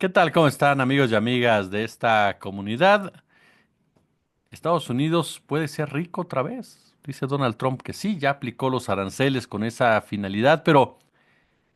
¿Qué tal? ¿Cómo están amigos y amigas de esta comunidad? Estados Unidos puede ser rico otra vez. Dice Donald Trump que sí, ya aplicó los aranceles con esa finalidad, pero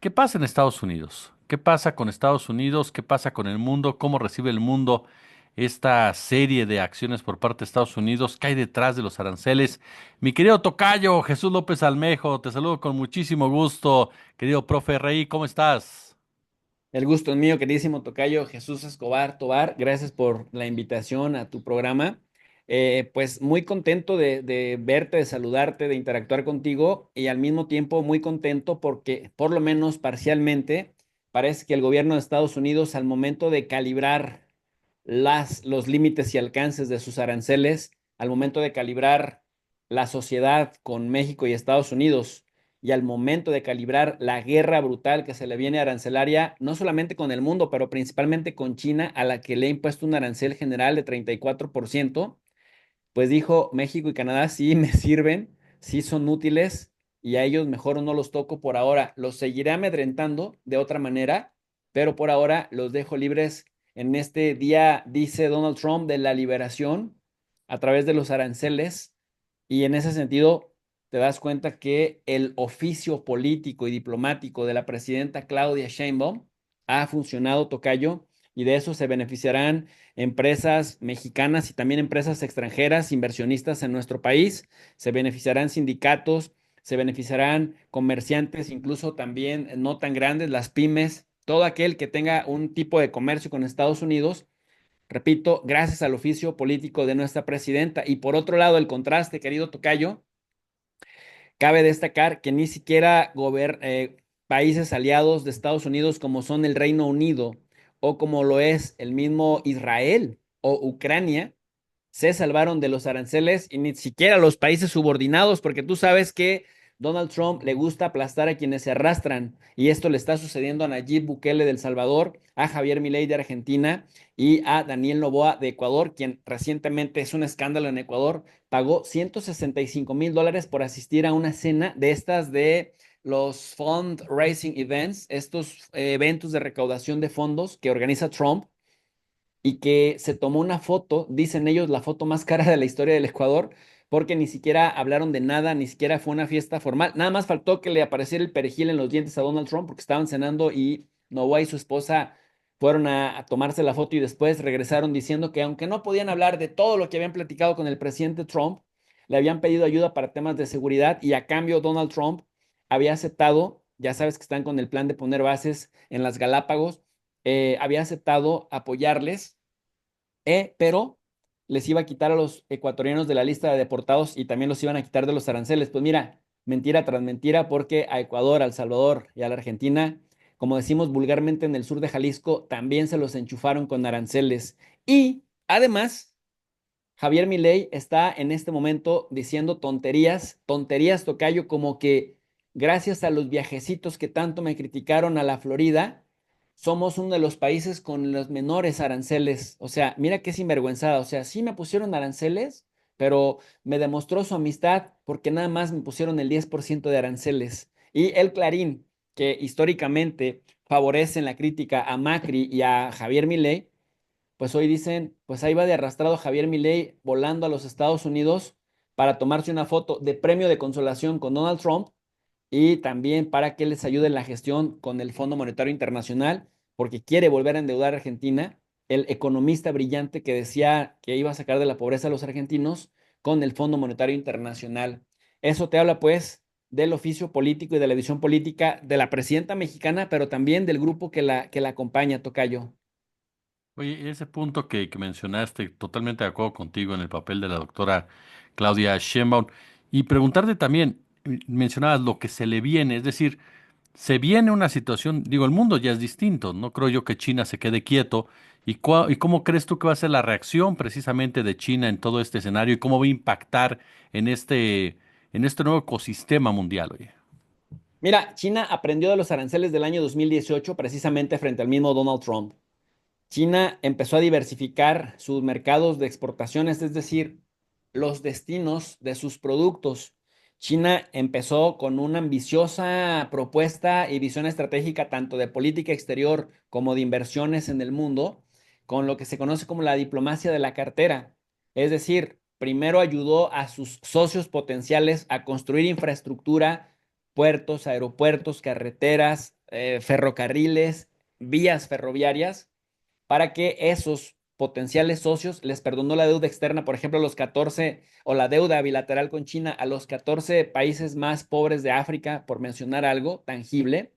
¿qué pasa en Estados Unidos? ¿Qué pasa con Estados Unidos? ¿Qué pasa con el mundo? ¿Cómo recibe el mundo esta serie de acciones por parte de Estados Unidos? ¿Qué hay detrás de los aranceles? Mi querido tocayo Jesús López Almejo, te saludo con muchísimo gusto. Querido profe Rey, ¿cómo estás? El gusto es mío, queridísimo tocayo Jesús Escobar Tobar. Gracias por la invitación a tu programa. Pues muy contento de verte, de saludarte, de interactuar contigo y al mismo tiempo muy contento porque por lo menos parcialmente parece que el gobierno de Estados Unidos al momento de calibrar los límites y alcances de sus aranceles, al momento de calibrar la sociedad con México y Estados Unidos y al momento de calibrar la guerra brutal que se le viene arancelaria, no solamente con el mundo, pero principalmente con China, a la que le ha impuesto un arancel general de 34%, pues dijo México y Canadá sí me sirven, sí son útiles y a ellos mejor no los toco por ahora. Los seguiré amedrentando de otra manera, pero por ahora los dejo libres en este día, dice Donald Trump, de la liberación a través de los aranceles. Y en ese sentido, te das cuenta que el oficio político y diplomático de la presidenta Claudia Sheinbaum ha funcionado, tocayo, y de eso se beneficiarán empresas mexicanas y también empresas extranjeras, inversionistas en nuestro país, se beneficiarán sindicatos, se beneficiarán comerciantes, incluso también no tan grandes, las pymes, todo aquel que tenga un tipo de comercio con Estados Unidos, repito, gracias al oficio político de nuestra presidenta. Y por otro lado, el contraste, querido tocayo, cabe destacar que ni siquiera países aliados de Estados Unidos como son el Reino Unido o como lo es el mismo Israel o Ucrania se salvaron de los aranceles y ni siquiera los países subordinados, porque tú sabes que Donald Trump le gusta aplastar a quienes se arrastran y esto le está sucediendo a Nayib Bukele de El Salvador, a Javier Milei de Argentina y a Daniel Noboa de Ecuador, quien recientemente es un escándalo en Ecuador, pagó $165,000 por asistir a una cena de estas de los fundraising events, estos eventos de recaudación de fondos que organiza Trump y que se tomó una foto, dicen ellos, la foto más cara de la historia del Ecuador, porque ni siquiera hablaron de nada, ni siquiera fue una fiesta formal. Nada más faltó que le apareciera el perejil en los dientes a Donald Trump porque estaban cenando y Noboa y su esposa fueron a tomarse la foto y después regresaron diciendo que aunque no podían hablar de todo lo que habían platicado con el presidente Trump, le habían pedido ayuda para temas de seguridad y a cambio Donald Trump había aceptado, ya sabes que están con el plan de poner bases en las Galápagos, había aceptado apoyarles, pero les iba a quitar a los ecuatorianos de la lista de deportados y también los iban a quitar de los aranceles. Pues mira, mentira tras mentira, porque a Ecuador, a El Salvador y a la Argentina, como decimos vulgarmente en el sur de Jalisco, también se los enchufaron con aranceles. Y además, Javier Milei está en este momento diciendo tonterías, tonterías, tocayo, como que gracias a los viajecitos que tanto me criticaron a la Florida, somos uno de los países con los menores aranceles. O sea, mira qué sinvergüenzada. O sea, sí me pusieron aranceles, pero me demostró su amistad porque nada más me pusieron el 10% de aranceles. Y el Clarín, que históricamente favorece en la crítica a Macri y a Javier Milei, pues hoy dicen, pues ahí va de arrastrado Javier Milei volando a los Estados Unidos para tomarse una foto de premio de consolación con Donald Trump y también para que les ayude en la gestión con el Fondo Monetario Internacional, porque quiere volver a endeudar a Argentina, el economista brillante que decía que iba a sacar de la pobreza a los argentinos con el Fondo Monetario Internacional. Eso te habla pues del oficio político y de la visión política de la presidenta mexicana, pero también del grupo que la acompaña, Tocayo. Oye, ese punto que mencionaste, totalmente de acuerdo contigo en el papel de la doctora Claudia Sheinbaum. Y preguntarte también, mencionabas lo que se le viene, es decir, se viene una situación, digo, el mundo ya es distinto, no creo yo que China se quede quieto. ¿Y cómo crees tú que va a ser la reacción precisamente de China en todo este escenario y cómo va a impactar en este nuevo ecosistema mundial, oye? Mira, China aprendió de los aranceles del año 2018 precisamente frente al mismo Donald Trump. China empezó a diversificar sus mercados de exportaciones, es decir, los destinos de sus productos. China empezó con una ambiciosa propuesta y visión estratégica tanto de política exterior como de inversiones en el mundo, con lo que se conoce como la diplomacia de la cartera. Es decir, primero ayudó a sus socios potenciales a construir infraestructura, puertos, aeropuertos, carreteras, ferrocarriles, vías ferroviarias para que esos potenciales socios les perdonó la deuda externa, por ejemplo, a los 14, o la deuda bilateral con China a los 14 países más pobres de África, por mencionar algo tangible.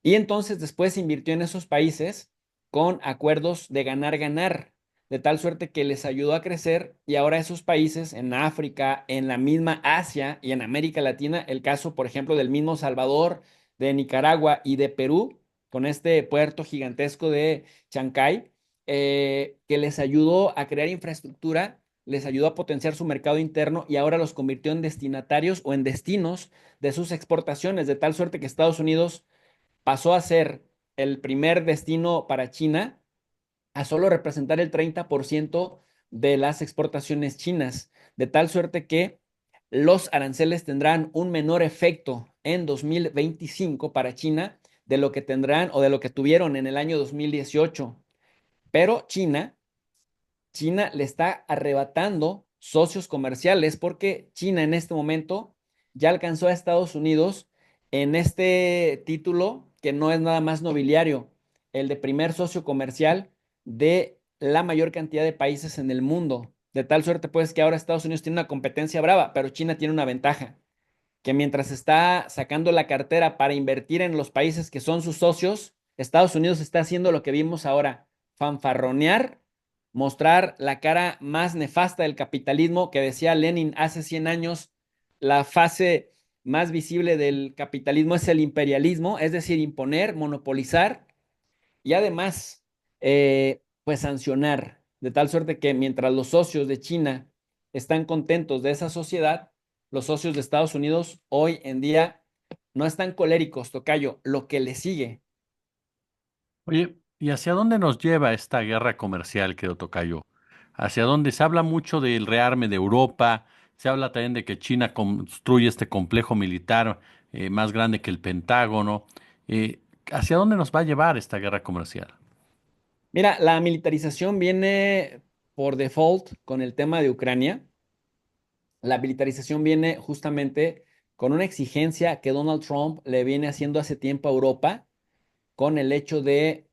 Y entonces después invirtió en esos países con acuerdos de ganar-ganar, de tal suerte que les ayudó a crecer y ahora esos países en África, en la misma Asia y en América Latina, el caso, por ejemplo, del mismo Salvador, de Nicaragua y de Perú, con este puerto gigantesco de Chancay, que les ayudó a crear infraestructura, les ayudó a potenciar su mercado interno y ahora los convirtió en destinatarios o en destinos de sus exportaciones, de tal suerte que Estados Unidos pasó a ser el primer destino para China a solo representar el 30% de las exportaciones chinas, de tal suerte que los aranceles tendrán un menor efecto en 2025 para China de lo que tendrán o de lo que tuvieron en el año 2018. Pero China le está arrebatando socios comerciales porque China en este momento ya alcanzó a Estados Unidos en este título que no es nada más nobiliario, el de primer socio comercial de la mayor cantidad de países en el mundo. De tal suerte pues que ahora Estados Unidos tiene una competencia brava, pero China tiene una ventaja, que mientras está sacando la cartera para invertir en los países que son sus socios, Estados Unidos está haciendo lo que vimos ahora, fanfarronear, mostrar la cara más nefasta del capitalismo que decía Lenin hace 100 años, la fase más visible del capitalismo es el imperialismo, es decir, imponer, monopolizar y además, pues sancionar, de tal suerte que mientras los socios de China están contentos de esa sociedad, los socios de Estados Unidos hoy en día no están coléricos, tocayo, lo que le sigue. Oye, ¿y hacia dónde nos lleva esta guerra comercial, querido tocayo? ¿Hacia dónde? Se habla mucho del rearme de Europa, se habla también de que China construye este complejo militar más grande que el Pentágono. Eh, ¿Hacia dónde nos va a llevar esta guerra comercial? Mira, la militarización viene por default con el tema de Ucrania. La militarización viene justamente con una exigencia que Donald Trump le viene haciendo hace tiempo a Europa con el hecho de,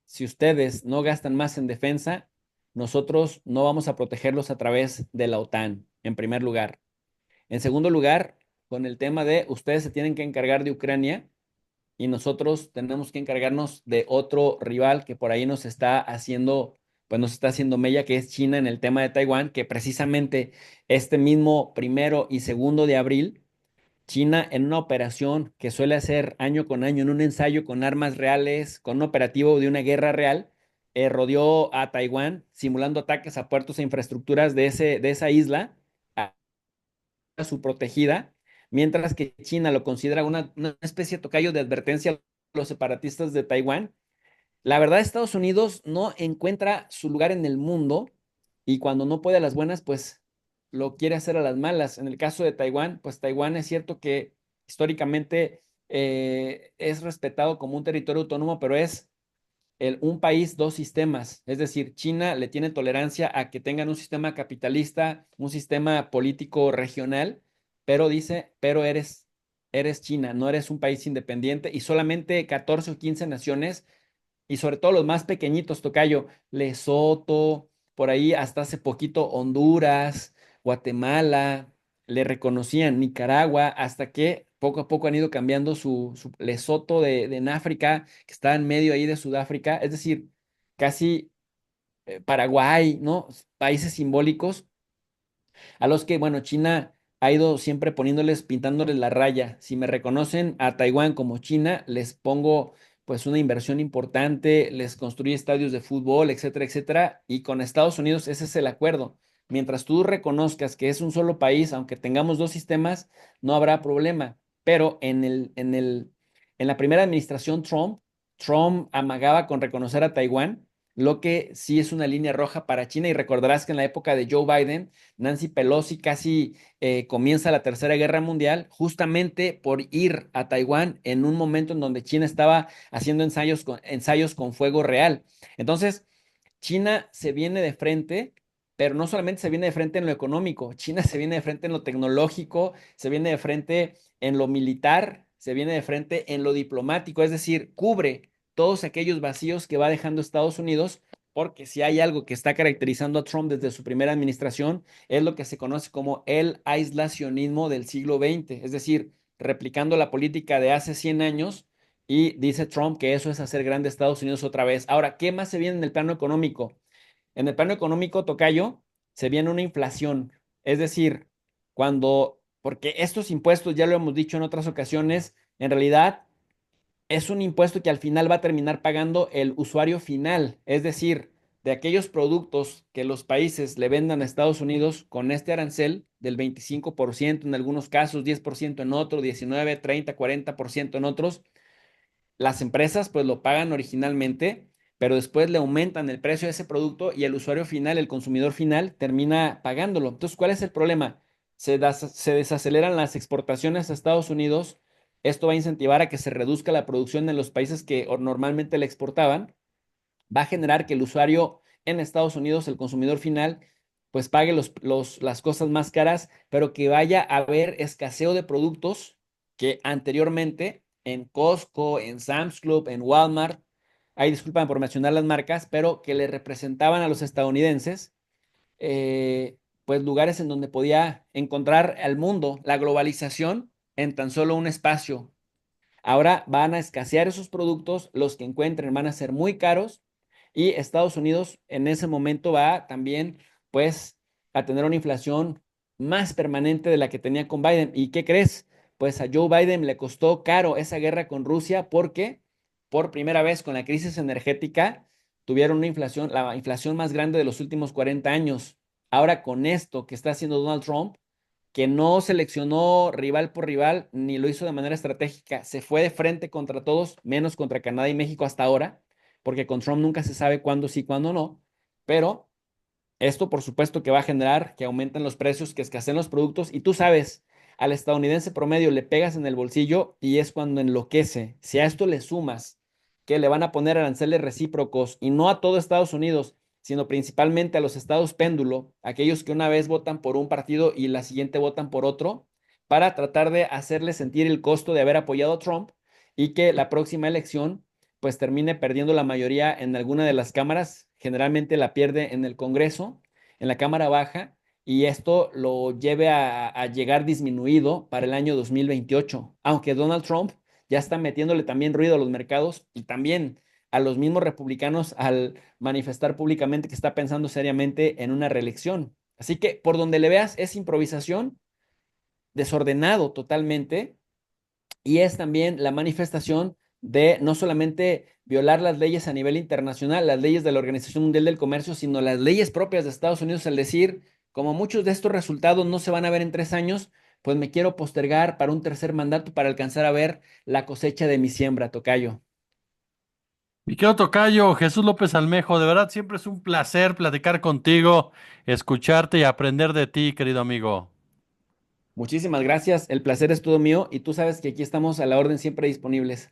si ustedes no gastan más en defensa, nosotros no vamos a protegerlos a través de la OTAN, en primer lugar. En segundo lugar, con el tema de ustedes se tienen que encargar de Ucrania y nosotros tenemos que encargarnos de otro rival que por ahí nos está haciendo, pues nos está haciendo mella, que es China en el tema de Taiwán, que precisamente este mismo 1 y 2 de abril China en una operación que suele hacer año con año, en un ensayo con armas reales, con un operativo de una guerra real, rodeó a Taiwán simulando ataques a puertos e infraestructuras de esa isla, a su protegida, mientras que China lo considera una especie de tocayo de advertencia a los separatistas de Taiwán. La verdad, Estados Unidos no encuentra su lugar en el mundo y cuando no puede a las buenas, pues lo quiere hacer a las malas. En el caso de Taiwán, pues Taiwán es cierto que históricamente es respetado como un territorio autónomo, pero es un país, dos sistemas. Es decir, China le tiene tolerancia a que tengan un sistema capitalista, un sistema político regional, pero dice, pero eres China, no eres un país independiente y solamente 14 o 15 naciones y sobre todo los más pequeñitos, tocayo, Lesoto, por ahí hasta hace poquito Honduras, Guatemala, le reconocían Nicaragua, hasta que poco a poco han ido cambiando su Lesoto en África, que está en medio ahí de Sudáfrica, es decir, casi Paraguay, ¿no? Países simbólicos a los que, bueno, China ha ido siempre poniéndoles, pintándoles la raya. Si me reconocen a Taiwán como China, les pongo pues una inversión importante, les construye estadios de fútbol, etcétera, etcétera. Y con Estados Unidos ese es el acuerdo. Mientras tú reconozcas que es un solo país, aunque tengamos dos sistemas, no habrá problema. Pero en la primera administración Trump, Trump amagaba con reconocer a Taiwán lo que sí es una línea roja para China. Y recordarás que en la época de Joe Biden, Nancy Pelosi casi comienza la Tercera Guerra Mundial justamente por ir a Taiwán en un momento en donde China estaba haciendo ensayos con fuego real. Entonces, China se viene de frente, pero no solamente se viene de frente en lo económico, China se viene de frente en lo tecnológico, se viene de frente en lo militar, se viene de frente en lo diplomático, es decir, cubre todos aquellos vacíos que va dejando Estados Unidos, porque si hay algo que está caracterizando a Trump desde su primera administración, es lo que se conoce como el aislacionismo del siglo XX, es decir, replicando la política de hace 100 años y dice Trump que eso es hacer grande a Estados Unidos otra vez. Ahora, ¿qué más se viene en el plano económico? En el plano económico, tocayo, se viene una inflación. Es decir, porque estos impuestos, ya lo hemos dicho en otras ocasiones, en realidad es un impuesto que al final va a terminar pagando el usuario final. Es decir, de aquellos productos que los países le vendan a Estados Unidos con este arancel del 25% en algunos casos, 10% en otros, 19, 30, 40% en otros, las empresas pues lo pagan originalmente, pero después le aumentan el precio de ese producto y el usuario final, el consumidor final, termina pagándolo. Entonces, ¿cuál es el problema? Se desaceleran las exportaciones a Estados Unidos. Esto va a incentivar a que se reduzca la producción en los países que normalmente le exportaban. Va a generar que el usuario en Estados Unidos, el consumidor final, pues pague las cosas más caras, pero que vaya a haber escaseo de productos que anteriormente en Costco, en Sam's Club, en Walmart, ahí disculpan por mencionar las marcas, pero que le representaban a los estadounidenses, pues lugares en donde podía encontrar al mundo la globalización en tan solo un espacio. Ahora van a escasear esos productos, los que encuentren van a ser muy caros y Estados Unidos en ese momento va también pues a tener una inflación más permanente de la que tenía con Biden. ¿Y qué crees? Pues a Joe Biden le costó caro esa guerra con Rusia porque por primera vez con la crisis energética tuvieron una inflación, la inflación más grande de los últimos 40 años. Ahora con esto que está haciendo Donald Trump, que no seleccionó rival por rival, ni lo hizo de manera estratégica, se fue de frente contra todos, menos contra Canadá y México hasta ahora, porque con Trump nunca se sabe cuándo sí, cuándo no, pero esto por supuesto que va a generar que aumenten los precios, que escaseen los productos, y tú sabes, al estadounidense promedio le pegas en el bolsillo y es cuando enloquece. Si a esto le sumas que le van a poner aranceles recíprocos y no a todo Estados Unidos, sino principalmente a los estados péndulo, aquellos que una vez votan por un partido y la siguiente votan por otro, para tratar de hacerle sentir el costo de haber apoyado a Trump y que la próxima elección pues termine perdiendo la mayoría en alguna de las cámaras, generalmente la pierde en el Congreso, en la Cámara Baja, y esto lo lleve a llegar disminuido para el año 2028, aunque Donald Trump ya está metiéndole también ruido a los mercados y también a los mismos republicanos al manifestar públicamente que está pensando seriamente en una reelección. Así que por donde le veas es improvisación, desordenado totalmente, y es también la manifestación de no solamente violar las leyes a nivel internacional, las leyes de la Organización Mundial del Comercio, sino las leyes propias de Estados Unidos, al decir, como muchos de estos resultados no se van a ver en 3 años, pues me quiero postergar para un tercer mandato para alcanzar a ver la cosecha de mi siembra, tocayo. Mi querido tocayo, Jesús López Almejo, de verdad siempre es un placer platicar contigo, escucharte y aprender de ti, querido amigo. Muchísimas gracias, el placer es todo mío y tú sabes que aquí estamos a la orden siempre disponibles.